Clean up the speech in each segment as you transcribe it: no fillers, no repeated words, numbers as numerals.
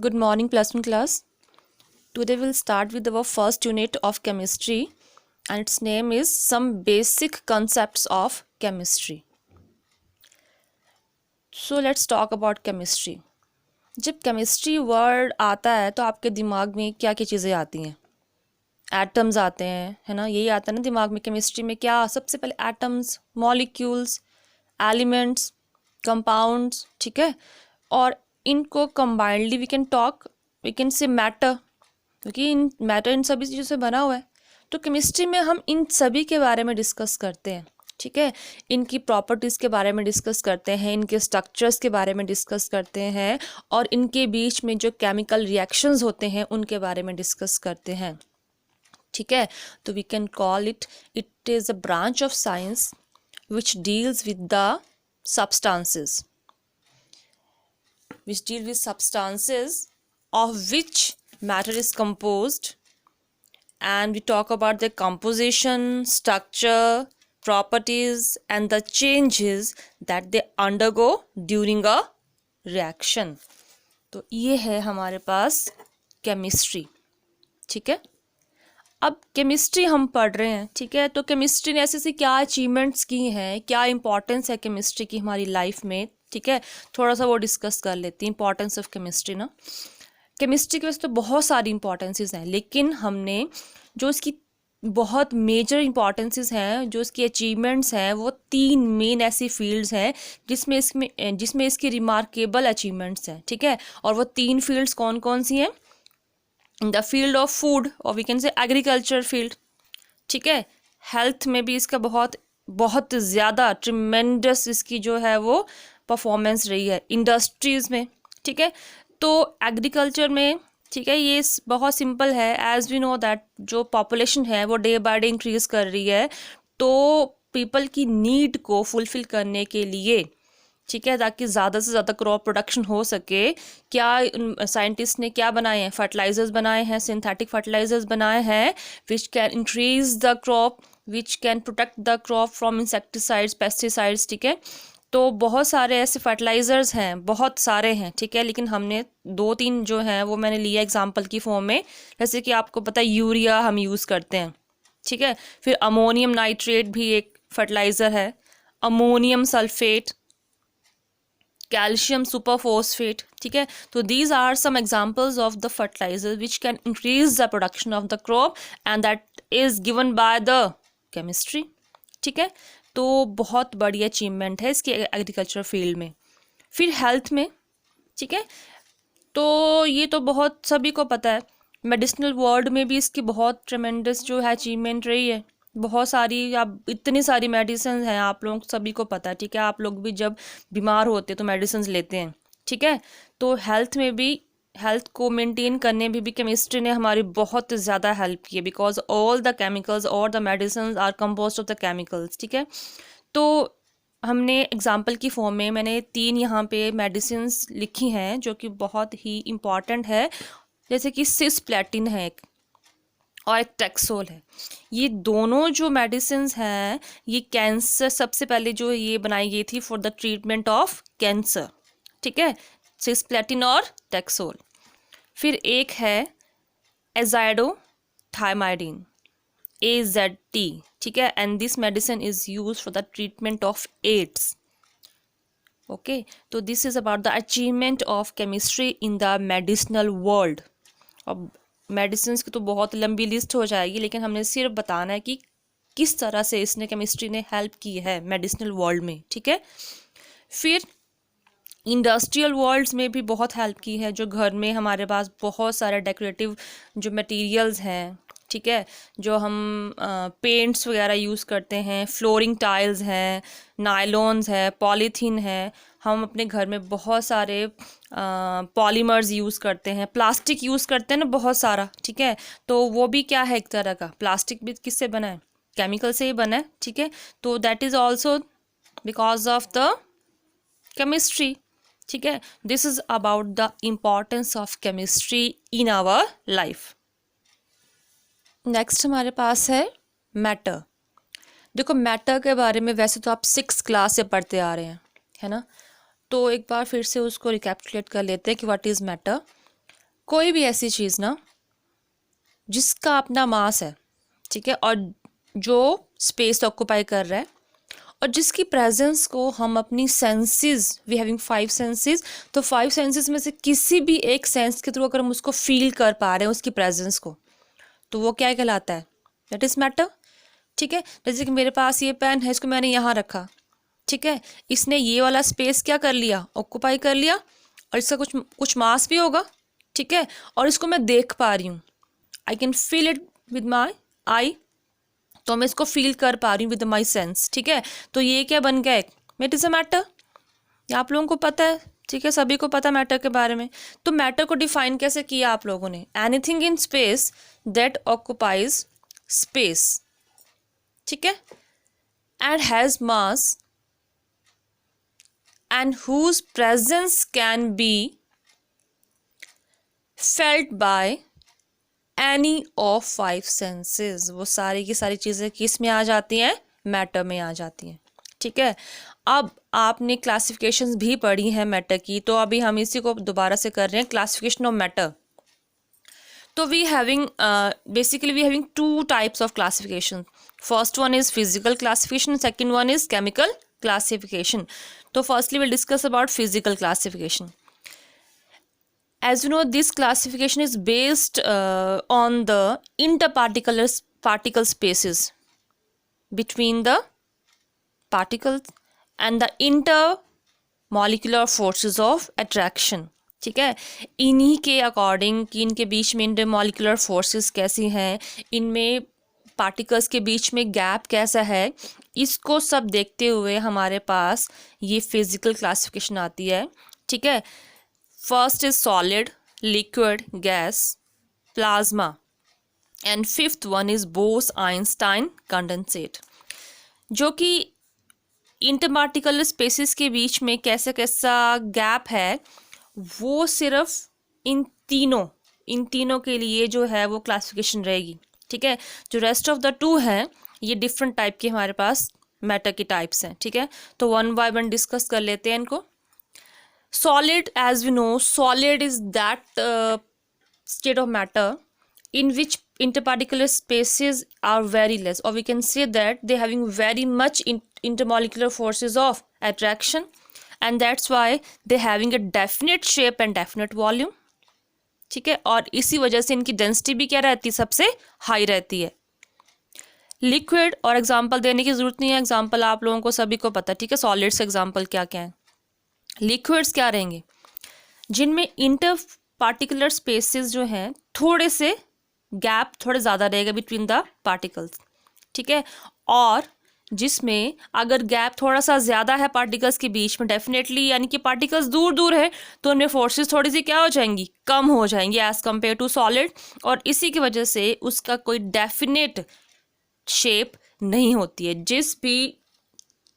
Good morning, plus one class. Today we'll start with our first unit of chemistry, and its name is Some Basic Concepts of Chemistry. So let's talk about chemistry. जब chemistry word आता है तो आपके दिमाग में क्या क्या चीज़ें आती हैं? एटम्स आते हैं, है ना? यही आता है ना दिमाग में. केमिस्ट्री में क्या सबसे पहले एटम्स, मॉलिक्यूल्स, एलिमेंट्स, कंपाउंड्स, ठीक है. और इनको combinedly we can say matter, क्योंकि इन मैटर इन सभी चीज़ों से बना हुआ है. तो केमिस्ट्री में हम इन सभी के बारे में डिस्कस करते हैं, ठीक है. इनकी प्रॉपर्टीज़ के बारे में डिस्कस करते हैं, इनके स्ट्रक्चर्स के बारे में डिस्कस करते हैं, और इनके बीच में जो केमिकल रिएक्शंस होते हैं उनके बारे में डिस्कस करते हैं, ठीक है. तो we can call it is a branch of science which deals with the substances of which matter is composed, and we talk about the composition, structure, properties and the changes that they undergo during a reaction. तो ये है हमारे पास chemistry, ठीक है. अब chemistry हम पढ़ रहे हैं, ठीक है. तो केमिस्ट्री ने ऐसे क्या अचीवमेंट्स की हैं, क्या इंपॉर्टेंस है केमिस्ट्री की हमारी लाइफ में, ठीक है. थोड़ा सा वो डिस्कस कर लेते हैं इंपॉर्टेंस ऑफ केमिस्ट्री ना. केमिस्ट्री के वैसे तो बहुत सारी इंपॉर्टेंसेस हैं, लेकिन हमने जो इसकी बहुत मेजर इंपॉर्टेंसेस हैं, जो इसकी अचीवमेंट्स हैं, वो 3 मेन ऐसी फील्ड्स हैं जिसमें इसकी रिमार्केबल अचीवमेंट्स हैं, ठीक है. और वो 3 फील्ड्स कौन कौन सी हैं? द फील्ड ऑफ फूड, और we can say agriculture field, ठीक है. हेल्थ में भी इसका बहुत ज़्यादा ट्रिमेंडस इसकी जो है वो परफॉर्मेंस रही है. इंडस्ट्रीज़ में, ठीक है. तो एग्रीकल्चर में, ठीक है, ये बहुत सिंपल है. एज वी नो दैट जो पॉपुलेशन है वो डे बाय डे इंक्रीज़ कर रही है, तो पीपल की नीड को फुलफ़िल करने के लिए, ठीक है, ताकि ज़्यादा से ज़्यादा क्रॉप प्रोडक्शन हो सके, क्या साइंटिस्ट ने क्या बनाए हैं? फर्टिलाइजर्स बनाए हैं, सिंथेटिक फर्टिलाइजर्स बनाए हैं विच can increase the crop, which can protect the crop from insecticides, pesticides, ठीक है. तो बहुत सारे ऐसे फर्टिलाइज़र्स हैं, बहुत सारे हैं, ठीक है. लेकिन हमने 2-3 जो हैं वो मैंने लिया एग्जांपल की फॉर्म में. जैसे कि आपको पता है यूरिया हम यूज़ करते हैं, ठीक है. फिर अमोनियम नाइट्रेट भी एक फर्टिलाइज़र है, अमोनियम सल्फेट, कैल्शियम सुपरफॉस्फेट, ठीक है. तो these are some examples of the fertilizer which can increase the production of the crop, and that is given by the chemistry, ठीक है. तो बहुत बड़ी अचीवमेंट है इसकी एग्रीकल्चर फील्ड में. फिर हेल्थ में, ठीक है, तो ये तो बहुत सभी को पता है. मेडिसिनल वर्ल्ड में भी इसकी बहुत ट्रेमेंडस जो है अचीवमेंट रही है. बहुत सारी, अब इतनी सारी मेडिसिन हैं, आप लोग सभी को पता है, ठीक है. आप लोग भी जब बीमार होते तो मेडिसिन लेते हैं, ठीक है. तो हेल्थ में भी, हेल्थ को मेंटेन करने में भी केमिस्ट्री ने हमारी बहुत ज़्यादा हेल्प की है, बिकॉज ऑल द केमिकल्स और the medicine are composed of the chemicals, ठीक है. तो हमने एग्जाम्पल की फॉर्म में मैंने 3 यहाँ पे मेडिसिन्स लिखी हैं जो कि बहुत ही इम्पॉर्टेंट है. जैसे कि सिस्प्लेटिन है एक, और एक टैक्सोल है. ये दोनों जो मेडिसिन्स हैं, ये कैंसर, सबसे पहले जो ये बनाई गई थी for the treatment of cancer, ठीक है, सिस्प्लेटिन और टैक्सोल. फिर एक है एजाइडोथायमाइडिन, AZT, ठीक है, and this medicine is use for the treatment of AIDS. Okay, तो this is about the achievement of chemistry in the medicinal world. अब मेडिसिन्स की तो बहुत लंबी लिस्ट हो जाएगी, लेकिन हमने सिर्फ बताना है कि किस तरह से इसने केमिस्ट्री ने हेल्प की है मेडिसिनल वर्ल्ड में, ठीक है. फिर इंडस्ट्रियल वर्ल्ड्स में भी बहुत हेल्प की है. जो घर में हमारे पास बहुत सारे डेकोरेटिव जो मटेरियल्स हैं, ठीक है, जो हम पेंट्स वगैरह यूज़ करते हैं, फ्लोरिंग टाइल्स हैं, नायलॉन्स है, पॉलीथीन है. हम अपने घर में बहुत सारे पॉलीमर्स यूज़ करते हैं, प्लास्टिक यूज़ करते हैं ना बहुत सारा, ठीक है. तो वो भी क्या है, एक तरह का प्लास्टिक भी किससे बना है? केमिकल से ही बना है, ठीक है. तो that is also because of the chemistry, ठीक है. This is about the importance of chemistry in our life. Next हमारे पास है मैटर. देखो, मैटर के बारे में वैसे तो आप 6th क्लास से पढ़ते आ रहे हैं, है ना. तो एक बार फिर से उसको रिकैपिटुलेट कर लेते हैं कि व्हाट इज़ मैटर. कोई भी ऐसी चीज़ ना जिसका अपना मास है, ठीक है, और जो स्पेस ऑक्यूपाई कर रहा है, और जिसकी प्रेजेंस को हम अपनी सेंसेस, वी हैविंग 5 सेंसेस, तो 5 सेंसेस में से किसी भी एक सेंस के थ्रू अगर हम उसको फील कर पा रहे हैं उसकी प्रेजेंस को, तो वो क्या कहलाता है? That is matter. ठीक है, जैसे कि मेरे पास ये पेन है, इसको मैंने यहाँ रखा, ठीक है, इसने ये वाला स्पेस क्या कर लिया? ऑक्यूपाई कर लिया, और इसका कुछ मास भी होगा, ठीक है, और इसको मैं देख पा रही हूँ, I can feel it with my eye, तो मैं इसको फील कर पा रही हूँ विद माई सेंस। ठीक है, तो ये क्या बन गया? It is a matter. ये आप लोगों को पता है, ठीक है, सभी को पता मैटर के बारे में। तो मैटर को डिफाइन कैसे किया आप लोगों ने? Anything in space that occupies space, ठीक है, and has mass and whose presence can be felt by any of 5 senses. वो सारी की सारी चीज़ें किस में आ जाती हैं? मैटर में आ जाती हैं। ठीक है, अब आपने क्लासिफिकेशंस भी पढ़ी हैं मैटर की, तो अभी हम इसी को दोबारा से कर रहे हैं, क्लासिफिकेशन ऑफ मैटर। तो we having basically we having 2 types of classification. First one is physical classification, second one is chemical classification. तो firstly will discuss about physical classification. As you know, this classification is based on the particle spaces between the particles and the intermolecular forces of attraction. ठीक है, इन्हीं के according कि इनके बीच में intermolecular forces कैसी हैं, इनमें पार्टिकल्स के बीच में गैप कैसा है, इसको सब देखते हुए हमारे पास ये फिजिकल क्लासिफिकेशन आती है. ठीक है, first is solid, liquid, gas, plasma, and fifth one is Bose-Einstein condensate. जो कि इंटरपार्टिकुलर स्पेसिस के बीच में कैसा कैसा गैप है, वो सिर्फ इन तीनों के लिए जो है वो क्लासिफिकेशन रहेगी. ठीक है, जो रेस्ट ऑफ द 2 हैं ये डिफरेंट टाइप के हमारे पास मैटर की टाइप्स हैं. ठीक है, तो वन बाय वन डिस्कस कर लेते हैं इनको. Solid, as we know, solid is that state of matter in which interparticular spaces are very less, or we can say that they having very much intermolecular forces of attraction, and that's why they having a definite shape and definite volume. ठीक है, और इसी वजह से इनकी density भी क्या रहती है? सबसे हाई रहती है. लिक्विड और एग्जाम्पल देने की जरूरत नहीं है, एग्जाम्पल आप लोगों को सभी को पता. ठीक है, सॉलिड से एग्जाम्पल क्या क्या है. लिक्विड्स क्या रहेंगे? जिनमें इंटर पार्टिकुलर स्पेसेस जो हैं थोड़े से गैप थोड़े ज़्यादा रहेगा बिटवीन द पार्टिकल्स. ठीक है, और जिसमें अगर गैप थोड़ा सा ज़्यादा है पार्टिकल्स के बीच में, डेफिनेटली यानी कि पार्टिकल्स दूर दूर है, तो उनमें फोर्सेस थोड़ी सी क्या हो जाएंगी? कम हो जाएंगी एज़ कम्पेयर टू सॉलिड, और इसी की वजह से उसका कोई डेफिनेट शेप नहीं होती है. जिस भी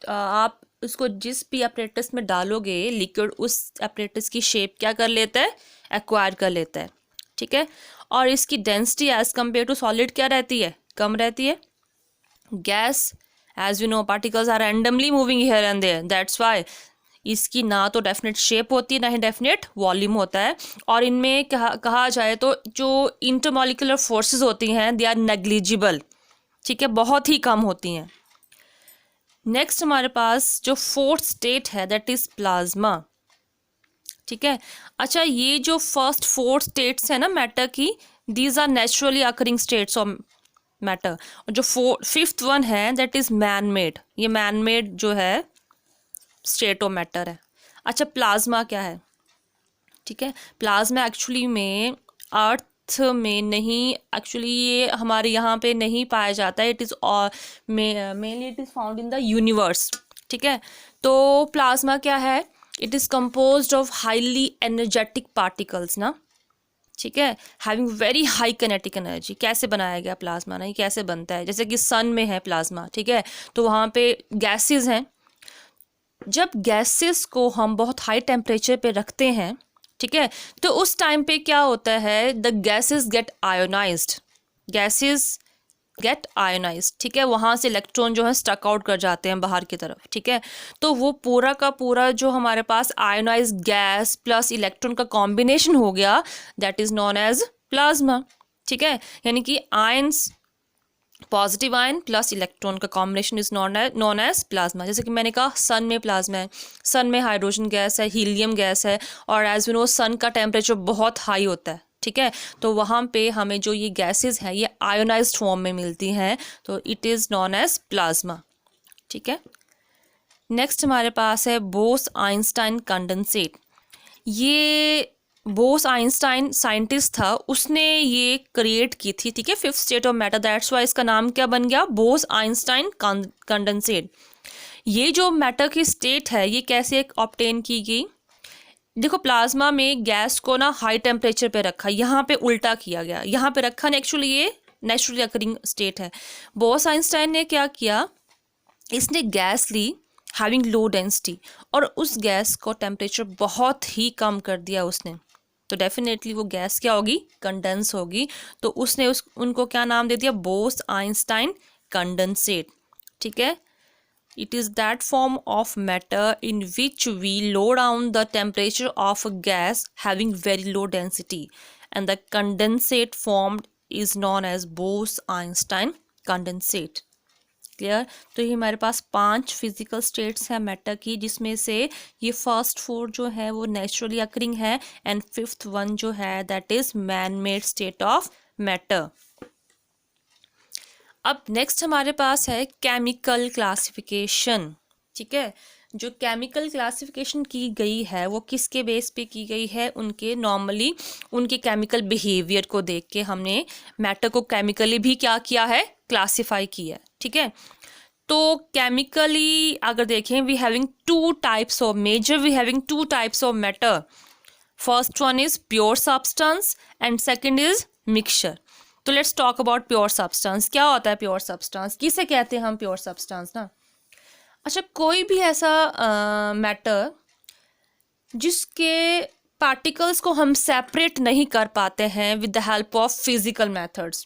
आप उसको जिस भी अपरेटस में डालोगे लिक्विड, उस अपरेटस की शेप क्या कर लेता है? एक्वायर कर लेता है. ठीक है, और इसकी density as compared to solid क्या रहती है? कम रहती है. Gas, as you know, particles are randomly moving here and there, that's why इसकी ना तो डेफिनेट शेप होती है ना ही डेफिनेट वॉल्यूम होता है. और इनमें कहा जाए तो जो इंटरमोलिकुलर फोर्सेस होती हैं दे आर नेग्लिजिबल. ठीक है, बहुत ही कम होती हैं. नेक्स्ट हमारे पास जो फोर्थ स्टेट है दैट इज प्लाज्मा. ठीक है, अच्छा, ये जो फर्स्ट 4 स्टेट्स है ना मैटर की, these are naturally occurring states of matter. और जो 5th वन है दैट इज मैन मेड. ये मैन मेड जो है स्टेट ऑफ मैटर है. अच्छा, प्लाज्मा क्या है? ठीक है, प्लाज्मा एक्चुअली में अर्थ में नहीं, एक्चुअली ये हमारे यहाँ पे नहीं पाया जाता है. It is mainly it is found in the universe. ठीक है, तो प्लाज्मा क्या है? It is composed of highly energetic particles ना. ठीक है, having very high kinetic energy. कैसे बनाया गया प्लाज्मा ना? ये कैसे बनता है? जैसे कि सन में है प्लाज्मा. ठीक है, तो वहाँ पे गैसेस हैं. जब गैसेस को हम बहुत हाई टेम्परेचर पे रखते हैं, ठीक है, तो उस टाइम पे क्या होता है? The gases get ionized. Gases get ionize, ठीक है, वहाँ से इलेक्ट्रॉन जो है स्टक आउट कर जाते हैं बाहर की तरफ, ठीक है। तो वो पूरा का पूरा जो हमारे पास आयोनाइज गैस प्लस इलेक्ट्रॉन का कॉम्बिनेशन हो गया, that is known as plasma, ठीक है। यानी कि ions, positive ion plus electron का combination is known as plasma. जैसे कि मैंने कहा सन में प्लाज्मा है, सन में हाइड्रोजन गैस है, हीलियम गैस है, और एज वी नो सन का टेम्परेचर बहुत हाई होता है, ठीक है। तो वहाँ पे हमें जो ये गैसेस हैं ये आयोनाइज्ड फॉर्म में मिलती हैं, तो it is known as plasma, ठीक है। नेक्स्ट हमारे पास है बोस आइंस्टाइन कंडेंसेट। ये बोस आइंस्टाइन साइंटिस्ट था, उसने ये क्रिएट की थी, ठीक है, fifth state of matter, that's why इसका नाम क्या बन गया, बोस आइंस्टाइन कंडेंसेट। ये जो मैटर की स्टेट है ये कैसे ऑब्टेन की गई, देखो प्लाज्मा में गैस को ना हाई टेम्परेचर पे रखा, यहाँ पे उल्टा किया गया, यहाँ पे रखा नहीं, एक्चुअली ये नेचुरली अकरिंग स्टेट है। बोस आइंस्टाइन ने क्या किया, इसने गैस ली हैविंग लो डेंसिटी, और उस गैस को टेम्परेचर बहुत ही कम कर दिया उसने, तो डेफिनेटली वो गैस क्या होगी, कंडेंस होगी। तो उसने उनको क्या नाम दे दिया, बोस आइंस्टाइन कंडेंसेट, ठीक है। It is that form of matter in which we low down the temperature of a gas having very low density, and the condensate formed is known as Bose-Einstein condensate. Clear. तो ये हमारे पास 5 physical states हैं matter की, जिसमें से ये first 4 जो है वो नेचुरली अकरिंग है, एंड 5th वन जो है that is man made state of matter. अब नेक्स्ट हमारे पास है केमिकल क्लासिफिकेशन, ठीक है। जो केमिकल क्लासिफिकेशन की गई है वो किसके बेस पे की गई है, उनके नॉर्मली उनके केमिकल बिहेवियर को देख के हमने मैटर को केमिकली भी क्या किया है, क्लासिफाई किया है, ठीक है। तो केमिकली अगर देखें, we having 2 types of major, we having 2 types of matter. First one is pure substance and second is mixture. तो let's talk about pure substance. क्या होता है प्योर सब्सटेंस, किसे कहते हैं हम प्योर सब्सटेंस ना। अच्छा, कोई भी ऐसा मैटर जिसके पार्टिकल्स को हम सेपरेट नहीं कर पाते हैं with the help of physical methods,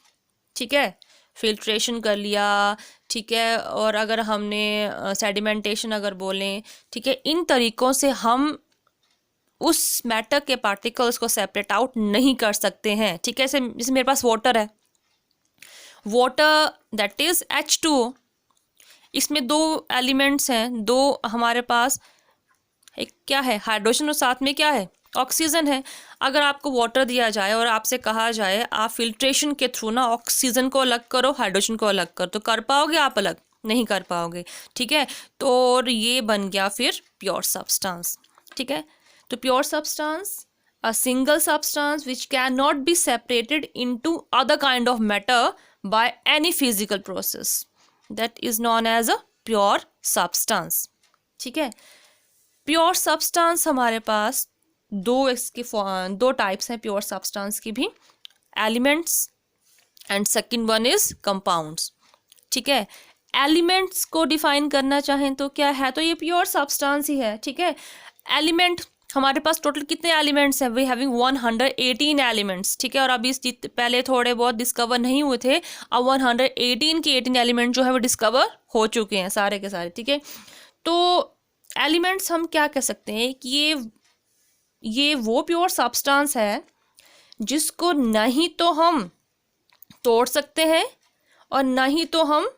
ठीक है, फिल्ट्रेशन कर लिया, ठीक है, और अगर हमने सेडिमेंटेशन अगर बोलें, ठीक है, इन तरीक़ों से हम उस मैटर के पार्टिकल्स को सेपरेट आउट नहीं कर सकते हैं, ठीक है। जैसे मेरे पास वाटर है, वाटर दैट इज H2O, इसमें 2 एलिमेंट्स हैं, 2 हमारे पास, एक क्या है हाइड्रोजन और साथ में क्या है ऑक्सीजन है। अगर आपको वाटर दिया जाए और आपसे कहा जाए आप फिल्ट्रेशन के थ्रू ना ऑक्सीजन को अलग करो, हाइड्रोजन को अलग करो, तो कर पाओगे आप अलग, नहीं कर पाओगे, ठीक है। तो और ये बन गया फिर प्योर सब्सटेंस, ठीक है। तो pure substance a single substance which cannot be separated into other kind of matter by any physical process, that is known as a pure substance, ठीक है। प्योर सब्सटेंस हमारे पास दो टाइप्स हैं प्योर सब्सटेंस की भी, elements and second one is compounds, ठीक है। Elements को डिफाइन करना चाहें तो क्या है, तो ये प्योर सब्सटेंस ही है, ठीक है। एलिमेंट हमारे पास टोटल कितने एलिमेंट्स हैं, वी हैविंग 118 एलिमेंट्स, ठीक है। और अभी पहले थोड़े बहुत डिस्कवर नहीं हुए थे, अब 118 के 18 एलिमेंट जो है वो डिस्कवर हो चुके हैं सारे के सारे, ठीक है। तो एलिमेंट्स हम क्या कह सकते हैं कि ये वो प्योर सब्सटेंस है जिसको नहीं तो हम तोड़ सकते हैं और नहीं तो हम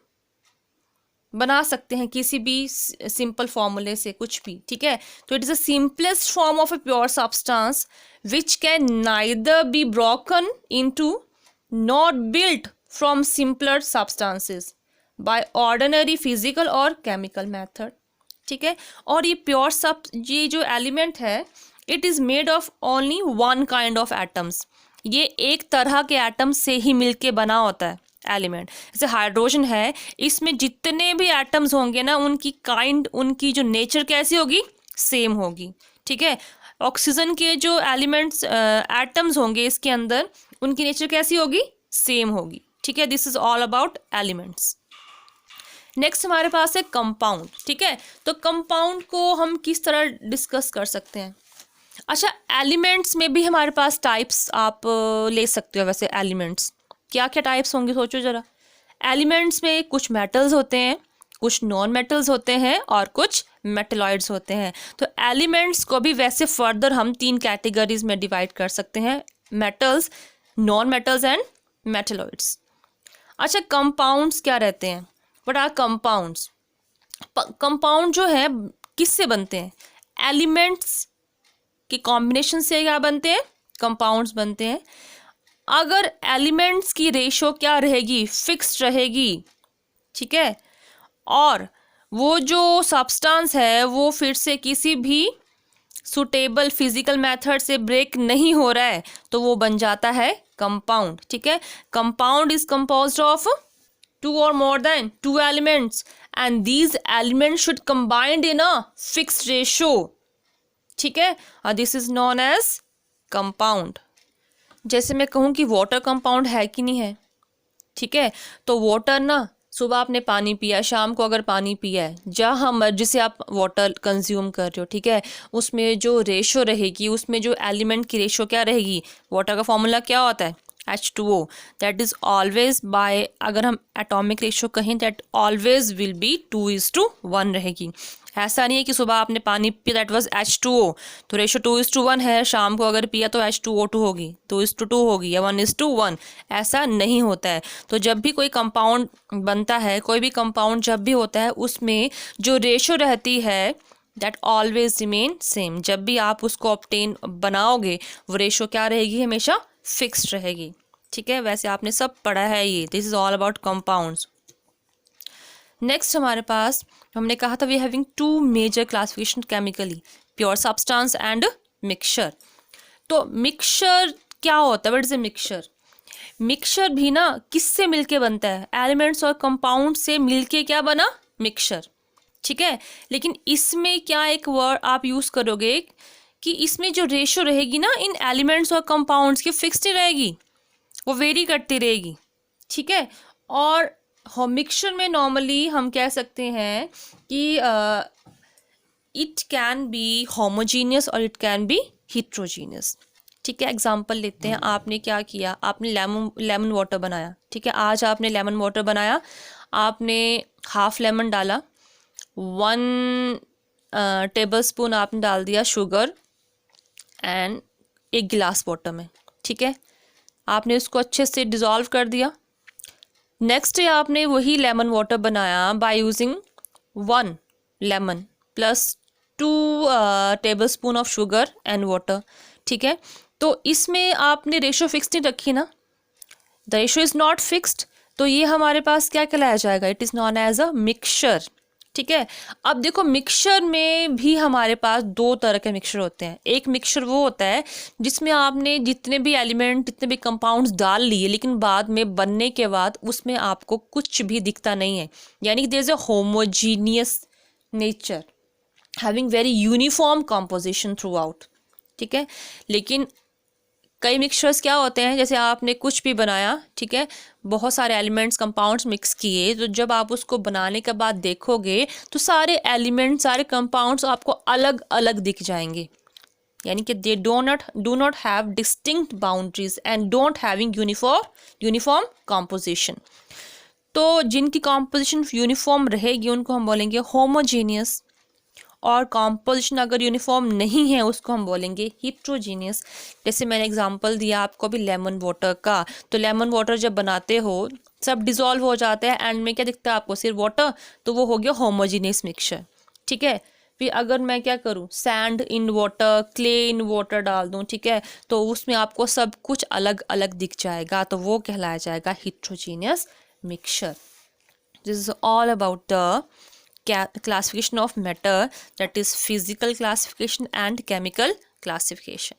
बना सकते हैं किसी भी सिंपल फॉर्मूले से कुछ भी, ठीक है। तो it is the simplest form of a pure substance which can neither be broken into not built from simpler substances by ordinary physical और केमिकल मेथड, ठीक है। और ये जो एलिमेंट है it is made of only one kind of atoms, ये एक तरह के एटम से ही मिलके बना होता है एलिमेंट। जैसे हाइड्रोजन है, इसमें जितने भी एटम्स होंगे ना उनकी जो नेचर कैसी होगी, सेम होगी, ठीक है। ऑक्सीजन के जो एलिमेंट्स एटम्स होंगे इसके अंदर, उनकी नेचर कैसी होगी, सेम होगी, ठीक है। This is all about elements. Next हमारे पास है कंपाउंड, ठीक है। तो कंपाउंड को हम किस तरह डिस्कस कर सकते हैं। अच्छा, एलिमेंट्स में भी हमारे पास टाइप्स आप ले सकते हो। वैसे एलिमेंट्स क्या क्या टाइप्स होंगे सोचो ज़रा। एलिमेंट्स में कुछ मेटल्स होते हैं, कुछ नॉन मेटल्स होते हैं और कुछ मेटलॉइड्स होते हैं। तो एलिमेंट्स को भी वैसे फर्दर हम 3 कैटेगरीज में डिवाइड कर सकते हैं, metals, non metals and metalloids. अच्छा, कंपाउंड्स क्या रहते हैं? What are compounds? कंपाउंड जो है किससे बनते हैं? एलिमेंट्स के कॉम्बिनेशन से क्या बनते हैं? कंपाउंड्स बनते हैं। अगर एलिमेंट्स की रेशो क्या रहेगी? फिक्स्ड रहेगी, ठीक है, और वो जो सब्सटेंस है वो फिर से किसी भी सुटेबल फिजिकल मेथड से ब्रेक नहीं हो रहा है, तो वो बन जाता है कंपाउंड, ठीक है। Compound is composed of 2 or more than 2 elements and these elements should combined in a fixed ratio, ठीक है, और this is known as compound. जैसे मैं कहूँ कि वाटर कंपाउंड है कि नहीं है, ठीक है, तो वाटर ना, सुबह आपने पानी पिया, शाम को अगर पानी पिया है, जहाँ मर्जी से आप वाटर कंज्यूम कर रहे हो, ठीक है, उसमें जो रेशो रहेगी, उसमें जो एलिमेंट की रेशो क्या रहेगी? वाटर का फॉर्मूला क्या होता है? H2O, that is always bye, अगर हम एटॉमिक रेशो कहें, दैट ऑलवेज विल बी 2:1 रहेगी। ऐसा नहीं है कि सुबह आपने पानी पिया, दैट वाज H2O, तो रेशो 2:1 है, शाम को अगर पिया तो H2O2 होगी, 2:2 होगी या 1:1, ऐसा नहीं होता है। तो जब भी कोई कंपाउंड बनता है, कोई भी कंपाउंड जब भी होता है, उसमें जो रेशो रहती है दैट ऑलवेज रिमेन सेम। जब भी आप उसको ऑब्टेन बनाओगे, वो रेशो क्या रहेगी? हमेशा फिक्स्ड रहेगी, ठीक है। वैसे आपने सब पढ़ा है ये, this is all about compounds. Next हमारे पास, हमने कहा था we having 2 major classification chemically, pure substance and mixture. तो मिक्सचर क्या होता है? What is a mixture? Mixture भी ना किससे मिलके बनता है? एलिमेंट्स और कंपाउंड से मिलके क्या बना? मिक्सचर, ठीक है। लेकिन इसमें क्या एक वर्ड आप यूज करोगे कि इसमें जो रेशो रहेगी ना इन एलिमेंट्स और कंपाउंड्स की, फिक्स्ड ही रहेगी, वो वेरी करती रहेगी, ठीक है। और मिक्सचर में नॉर्मली हम कह सकते हैं कि इट कैन बी होमोजीनियस और इट कैन बी हिट्रोजीनियस, ठीक है। एग्जांपल लेते हैं, आपने क्या किया? आपने लेमन वाटर बनाया, ठीक है। आज आपने लेमन वाटर बनाया, आपने हाफ लेमन डाला, 1 टेबलस्पून आपने डाल दिया शुगर एंड 1 गिलास वाटर में, ठीक है। आपने उसको अच्छे से डिज़ोल्व कर दिया। नेक्स्ट डे आपने वही लेमन वाटर बनाया by using 1 lemon plus 2 tablespoon of sugar and water, ठीक है। तो इसमें आपने रेशो फिक्स नहीं रखी ना, the ratio is not fixed, तो ये हमारे पास क्या कहलाया जाएगा? It is known as a mixture, ठीक है। अब देखो, मिक्सचर में भी हमारे पास 2 तरह के मिक्सचर होते हैं। एक मिक्सचर वो होता है जिसमें आपने जितने भी एलिमेंट, जितने भी कंपाउंड्स डाल लिए, लेकिन बाद में बनने के बाद उसमें आपको कुछ भी दिखता नहीं है, यानी कि there is a homogeneous nature having very uniform composition throughout, ठीक है। लेकिन कई मिक्सचर्स क्या होते हैं, जैसे आपने कुछ भी बनाया, ठीक है, बहुत सारे एलिमेंट्स, कंपाउंड्स मिक्स किए, तो जब आप उसको बनाने के बाद देखोगे तो सारे एलिमेंट्स, सारे कंपाउंड्स आपको अलग अलग दिख जाएंगे, यानी कि they do not have distinct boundaries and don't having uniform composition. तो जिनकी कॉम्पोजिशन यूनिफॉर्म रहेगी उनको हम बोलेंगे होमोजीनियस, और कॉम्पोजिशन अगर यूनिफॉर्म नहीं है उसको हम बोलेंगे हिट्रोजीनियस। जैसे मैंने एग्जांपल दिया आपको अभी लेमन वाटर का, तो लेमन वाटर जब बनाते हो सब डिज़ोल्व हो जाता है, एंड में क्या दिखता है आपको? सिर्फ वाटर, तो वो हो गया होमोजीनियस मिक्सचर, ठीक है। फिर अगर मैं क्या करूँ, sand in water, clay in water डाल दूँ, ठीक है, तो उसमें आपको सब कुछ अलग अलग दिख जाएगा, तो वो कहलाया जाएगा heterogeneous mixture. This is all about the classification of matter, that is physical classification and chemical classification.